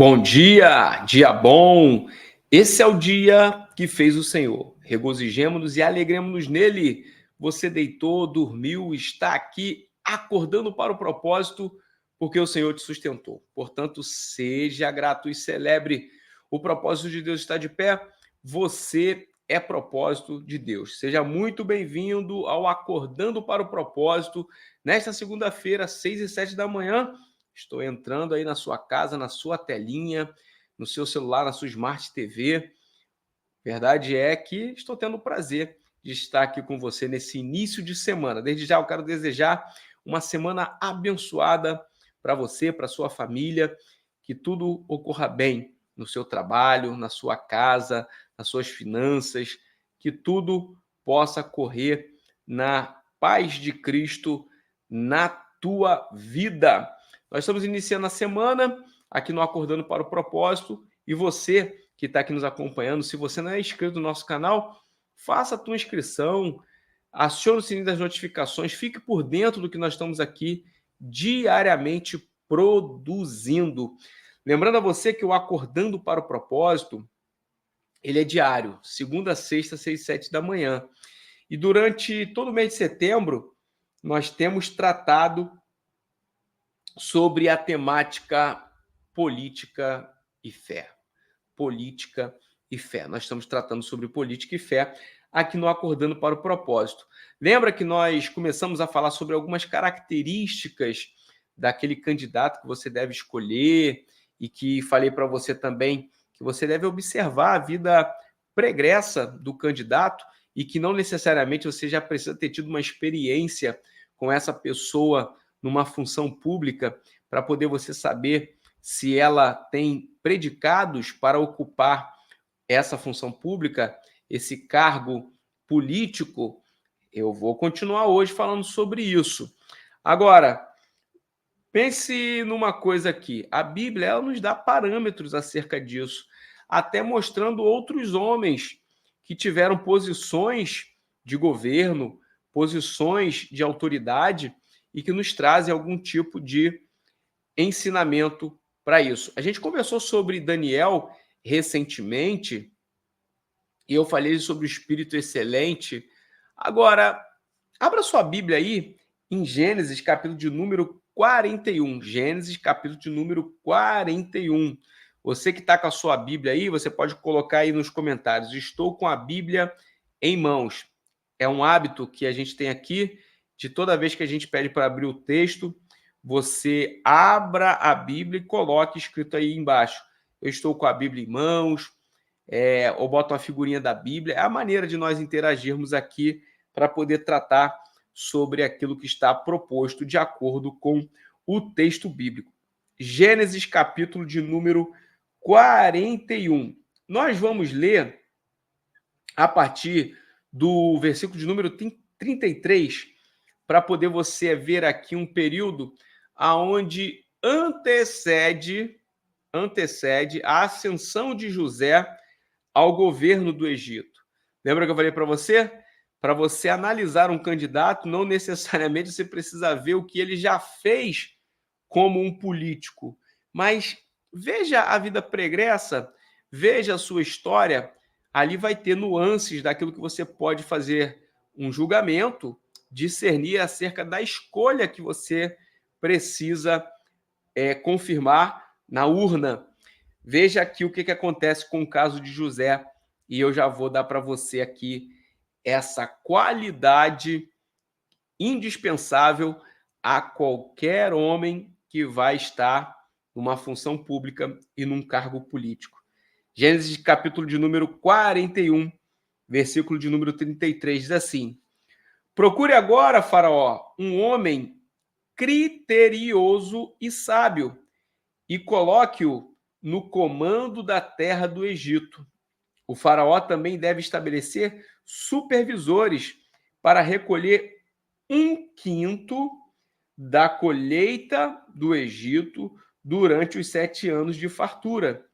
Bom dia, dia bom. Esse é o dia que fez o Senhor. Regozijemo-nos e alegremos-nos nele. Você deitou, dormiu, está aqui acordando para o propósito, porque o Senhor te sustentou. Portanto, seja grato e celebre. O propósito de Deus está de pé. Você é propósito de Deus. Seja muito bem-vindo ao Acordando para o Propósito. Nesta segunda-feira, 6h07 da manhã, estou entrando aí na sua casa, na sua telinha, no seu celular, na sua Smart TV. Verdade é que estou tendo o prazer de estar aqui com você nesse início de semana. Desde já eu quero desejar uma semana abençoada para você, para sua família, que tudo ocorra bem no seu trabalho, na sua casa, nas suas finanças, que tudo possa correr na paz de Cristo na tua vida. Nós estamos iniciando a semana aqui no Acordando para o Propósito e você que está aqui nos acompanhando, se você não é inscrito no nosso canal, faça a tua inscrição, acione o sininho das notificações, fique por dentro do que nós estamos aqui diariamente produzindo. Lembrando a você que o Acordando para o Propósito, ele é diário, segunda a sexta, 6h07 da manhã. E durante todo o mês de setembro, nós temos tratado sobre a temática política e fé. Política e fé. Nós estamos tratando sobre política e fé aqui no Acordando para o Propósito. Lembra que nós começamos a falar sobre algumas características daquele candidato que você deve escolher e que falei para você também que você deve observar a vida pregressa do candidato e que não necessariamente você já precisa ter tido uma experiência com essa pessoa numa função pública para poder você saber se ela tem predicados para ocupar essa função pública, esse cargo político. Eu vou continuar hoje falando sobre isso. Agora, pense numa coisa aqui. A Bíblia ela nos dá parâmetros acerca disso, até mostrando outros homens que tiveram posições de governo, posições de autoridade e que nos trazem algum tipo de ensinamento para isso. A gente conversou sobre Daniel recentemente e eu falei sobre o Espírito Excelente. Agora, abra sua Bíblia aí em Gênesis, capítulo de número 41. Gênesis, capítulo de número 41. Você que está com a sua Bíblia aí, você pode colocar aí nos comentários. Estou com a Bíblia em mãos. É um hábito que a gente tem aqui, de toda vez que a gente pede para abrir o texto, você abra a Bíblia e coloque escrito aí embaixo. Eu estou com a Bíblia em mãos, ou boto uma figurinha da Bíblia. É a maneira de nós interagirmos aqui para poder tratar sobre aquilo que está proposto de acordo com o texto bíblico. Gênesis, capítulo de número 41. Nós vamos ler a partir do versículo de número 33, para poder você ver aqui um período aonde antecede a ascensão de José ao governo do Egito. Lembra que eu falei para você? Para você analisar um candidato, não necessariamente você precisa ver o que ele já fez como um político, mas veja a vida pregressa, veja a sua história, ali vai ter nuances daquilo que você pode fazer um julgamento, discernir acerca da escolha que você precisa confirmar na urna. Veja aqui o que acontece com o caso de José e eu já vou dar para você aqui essa qualidade indispensável a qualquer homem que vai estar numa função pública e num cargo político. Gênesis capítulo de número 41, versículo de número 33, diz assim: procure agora, Faraó, um homem criterioso e sábio, e coloque-o no comando da terra do Egito. O Faraó também deve estabelecer supervisores para recolher 1/5 da colheita do Egito durante os 7 anos de fartura.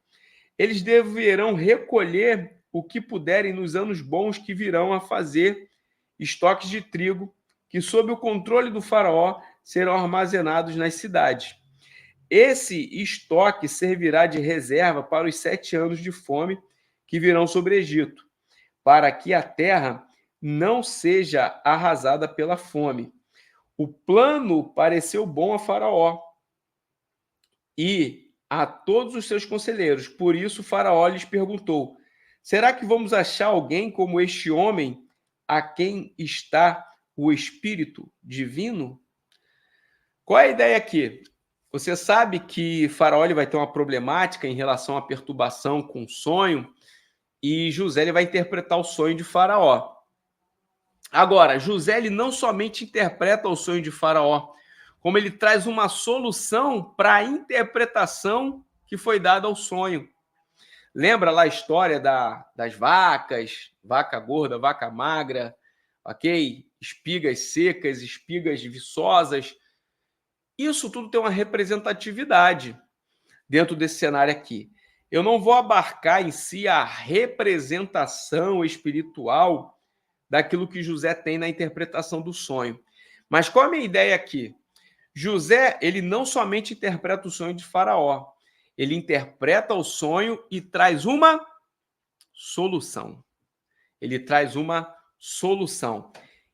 Eles deverão recolher o que puderem nos anos bons que virão a fazer estoques de trigo que, sob o controle do faraó, serão armazenados nas cidades. esse estoque servirá de reserva para os 7 anos de fome que virão sobre o Egito, para que a terra não seja arrasada pela fome. O plano pareceu bom a Faraó e a todos os seus conselheiros. Por isso, Faraó lhes perguntou: será que vamos achar alguém como este homem a quem está o Espírito Divino? Qual é a ideia aqui? Você sabe que Faraó ele vai ter uma problemática em relação à perturbação com o sonho, e José ele vai interpretar o sonho de Faraó. Agora, José ele não somente interpreta o sonho de Faraó, como ele traz uma solução para a interpretação que foi dada ao sonho. Lembra lá a história das vacas, vaca gorda, vaca magra, ok? Espigas secas, espigas viçosas. Isso tudo tem uma representatividade dentro desse cenário aqui. Eu não vou abarcar em si a representação espiritual daquilo que José tem na interpretação do sonho. Mas qual é a minha ideia aqui? José, ele não somente interpreta o sonho de Faraó, ele interpreta o sonho e traz uma solução. Ele traz uma solução.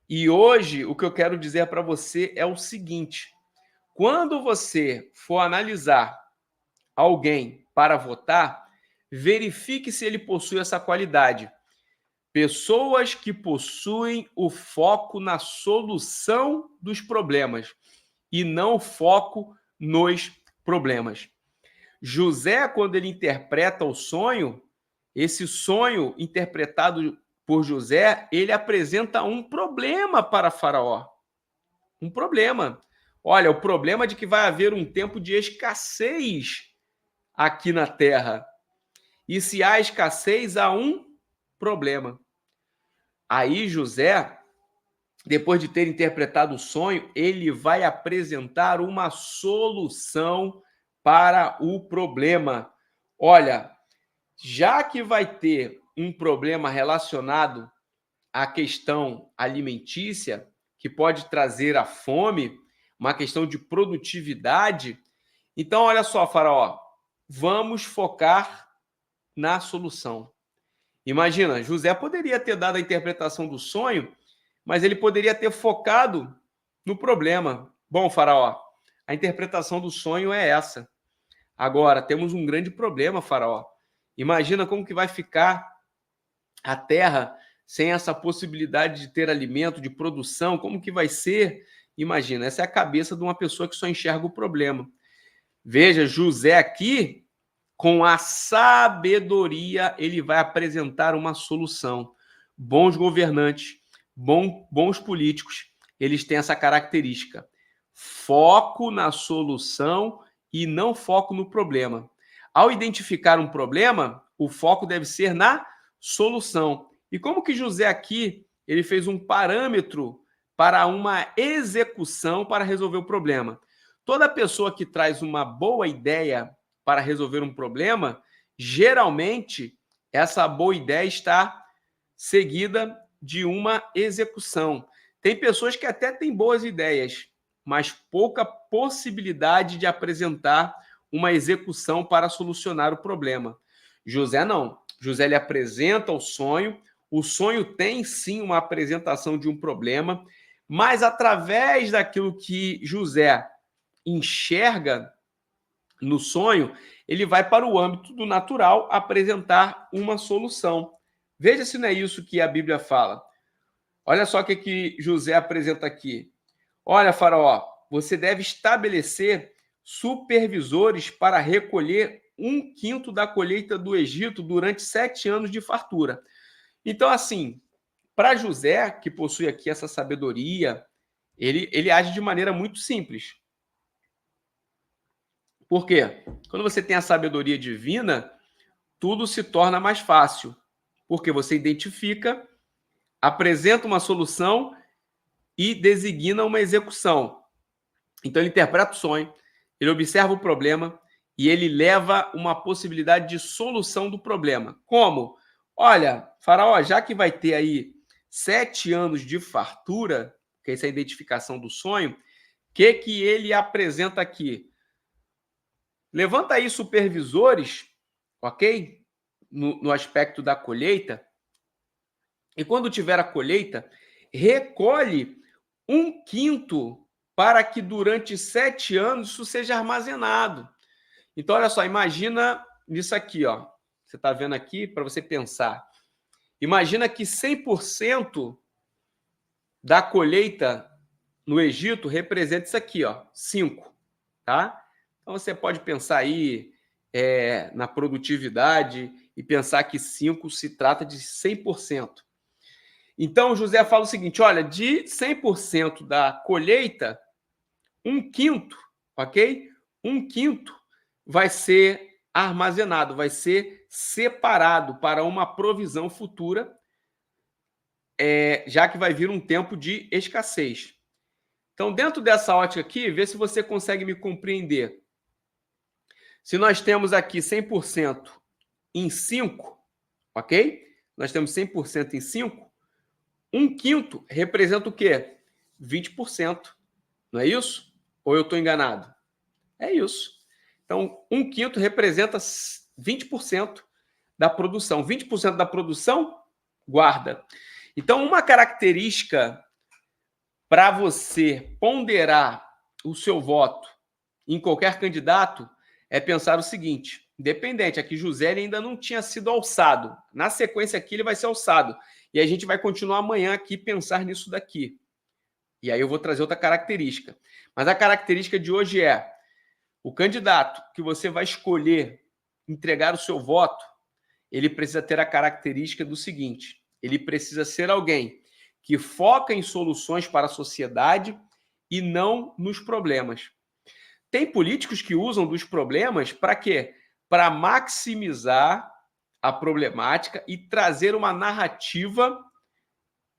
E hoje, o que eu quero dizer para você é o seguinte: quando você for analisar alguém para votar, verifique se ele possui essa qualidade. Pessoas que possuem o foco na solução dos problemas e não o foco nos problemas. José, quando ele interpreta o sonho, esse sonho interpretado por José, ele apresenta um problema para Faraó. Um problema. Olha, o problema de que vai haver um tempo de escassez aqui na terra. E se há escassez, há um problema. Aí José, depois de ter interpretado o sonho, ele vai apresentar uma solução para o problema. Olha, já que vai ter um problema relacionado à questão alimentícia, que pode trazer a fome, uma questão de produtividade, então olha só, Faraó, vamos focar na solução. Imagina, José poderia ter dado a interpretação do sonho, mas ele poderia ter focado no problema. Bom, Faraó, a interpretação do sonho é essa. Agora, temos um grande problema, Faraó. Imagina como que vai ficar a terra sem essa possibilidade de ter alimento, de produção, como que vai ser? Imagina, essa é a cabeça de uma pessoa que só enxerga o problema. Veja, José aqui, com a sabedoria, ele vai apresentar uma solução. Bons governantes, bons políticos, eles têm essa característica. Foco na solução e não foco no problema. Ao identificar um problema, o foco deve ser na solução. E como que José aqui, ele fez um parâmetro para uma execução para resolver o problema. Toda pessoa que traz uma boa ideia para resolver um problema, geralmente essa boa ideia está seguida de uma execução. Tem pessoas que até têm boas ideias, mas pouca possibilidade de apresentar uma execução para solucionar o problema. José não. José ele apresenta o sonho tem sim uma apresentação de um problema, mas através daquilo que José enxerga no sonho, ele vai para o âmbito do natural apresentar uma solução. Veja se não é isso que a Bíblia fala. Olha só o que José apresenta aqui. Olha, Faraó, você deve estabelecer supervisores para recolher 1/5 da colheita do Egito durante 7 anos de fartura. Então, assim, para José, que possui aqui essa sabedoria, ele age de maneira muito simples. Por quê? Quando você tem a sabedoria divina, tudo se torna mais fácil, porque você identifica, apresenta uma solução e designa uma execução. Então, ele interpreta o sonho, ele observa o problema e ele leva uma possibilidade de solução do problema. Como? Olha, Faraó, já que vai ter aí 7 anos de fartura, que essa é a identificação do sonho, o que ele apresenta aqui? Levanta aí supervisores, ok? No aspecto da colheita. E quando tiver a colheita, recolhe 1/5 para que durante 7 anos isso seja armazenado. Então, olha só, imagina isso aqui, ó. Você está vendo aqui para você pensar. Imagina que 100% da colheita no Egito representa isso aqui, ó, 5, tá? Então você pode pensar aí na produtividade e pensar que 5 se trata de 100%. Então José fala o seguinte: olha, de 100% da colheita, 1/5, ok? 1/5 vai ser armazenado, vai ser separado para uma provisão futura, já que vai vir um tempo de escassez. Então, dentro dessa ótica aqui, vê se você consegue me compreender. Se nós temos aqui 100% em 5, ok? Nós temos 100% em 5, 1/5 representa o quê? 20%. Não é isso? Ou eu estou enganado? É isso. Então, 1/5 representa 20% da produção. 20% da produção, guarda. Então, uma característica para você ponderar o seu voto em qualquer candidato é pensar o seguinte: independente, aqui José ainda não tinha sido alçado. Na sequência aqui ele vai ser alçado. E a gente vai continuar amanhã aqui pensar nisso daqui. E aí eu vou trazer outra característica. Mas a característica de hoje é: o candidato que você vai escolher entregar o seu voto, ele precisa ter a característica do seguinte: ele precisa ser alguém que foca em soluções para a sociedade e não nos problemas. Tem políticos que usam dos problemas para quê? Para maximizar a problemática e trazer uma narrativa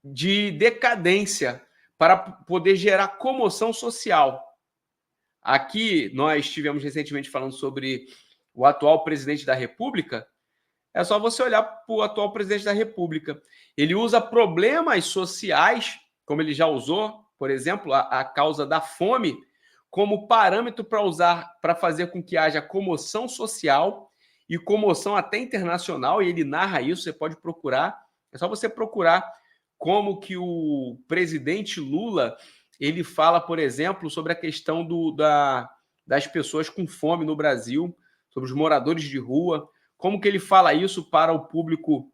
de decadência para poder gerar comoção social. Aqui nós estivemos recentemente falando sobre o atual presidente da República. É só você olhar para o atual presidente da República. Ele usa problemas sociais, como ele já usou, por exemplo, a causa da fome, como parâmetro para fazer com que haja comoção social e comoção até internacional, e ele narra isso, você pode procurar. É só você procurar como que o presidente Lula ele fala, por exemplo, sobre a questão das pessoas com fome no Brasil, sobre os moradores de rua, como que ele fala isso para o público,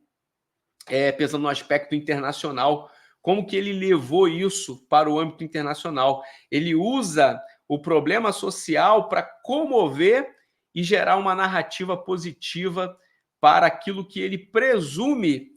pensando no aspecto internacional, como que ele levou isso para o âmbito internacional. Ele usa o problema social para comover e gerar uma narrativa positiva para aquilo que ele presume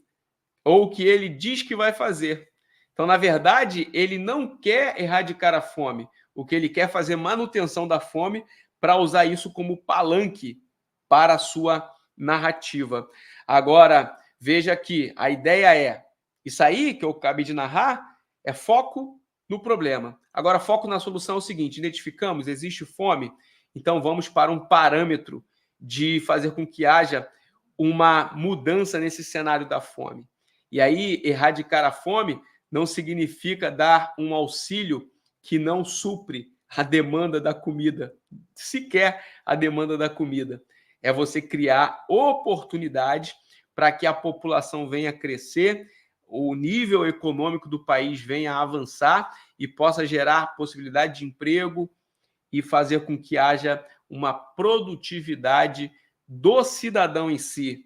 ou que ele diz que vai fazer. Então, na verdade, ele não quer erradicar a fome. O que ele quer é fazer manutenção da fome para usar isso como palanque para a sua narrativa. Agora, veja que a ideia é, isso aí que eu acabei de narrar é foco no problema. Agora, foco na solução é o seguinte: identificamos, existe fome, então vamos para um parâmetro de fazer com que haja uma mudança nesse cenário da fome. E aí, erradicar a fome não significa dar um auxílio que não supre a demanda da comida, sequer a demanda da comida. É você criar oportunidades para que a população venha crescer, o nível econômico do país venha avançar e possa gerar possibilidade de emprego e fazer com que haja uma produtividade do cidadão em si.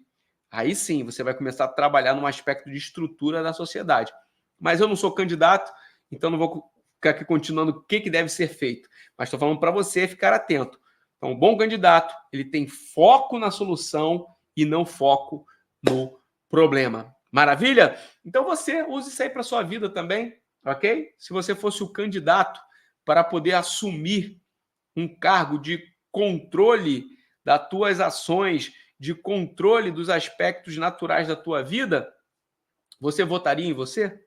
Aí sim, você vai começar a trabalhar num aspecto de estrutura da sociedade. Mas eu não sou candidato, então não vou ficar aqui continuando o que deve ser feito. Mas estou falando para você ficar atento. Então, um bom candidato, ele tem foco na solução e não foco no problema. Maravilha? Então você use isso aí para a sua vida também, ok? Se você fosse o candidato para poder assumir um cargo de controle das tuas ações, de controle dos aspectos naturais da tua vida, você votaria em você?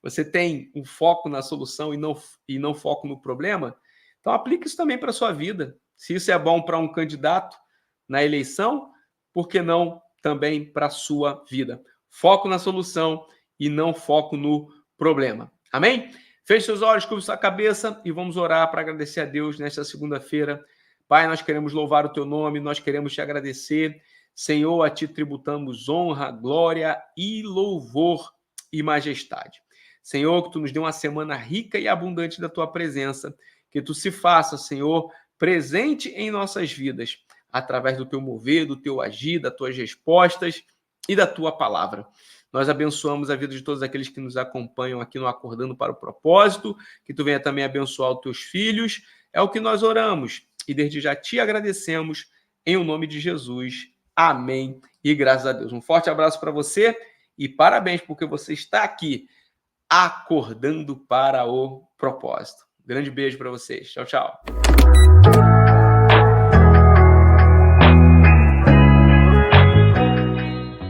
Você tem um foco na solução e não foco no problema? Então aplique isso também para a sua vida. Se isso é bom para um candidato na eleição, por que não também para a sua vida? Foco na solução e não foco no problema. Amém? Feche seus olhos, curve sua cabeça e vamos orar para agradecer a Deus nesta segunda-feira Pai, nós queremos louvar o teu nome, nós queremos te agradecer. Senhor, a ti tributamos honra, glória e louvor e majestade. Senhor, que tu nos dê uma semana rica e abundante da tua presença, que tu se faça, Senhor, presente em nossas vidas, através do teu mover, do teu agir, das tuas respostas e da tua palavra. Nós abençoamos a vida de todos aqueles que nos acompanham aqui no Acordando para o Propósito, que tu venha também abençoar os teus filhos. É o que nós oramos e desde já te agradecemos em o nome de Jesus. Amém e graças a Deus. Um forte abraço para você e parabéns porque você está aqui acordando para o propósito. Grande beijo para vocês. Tchau, tchau.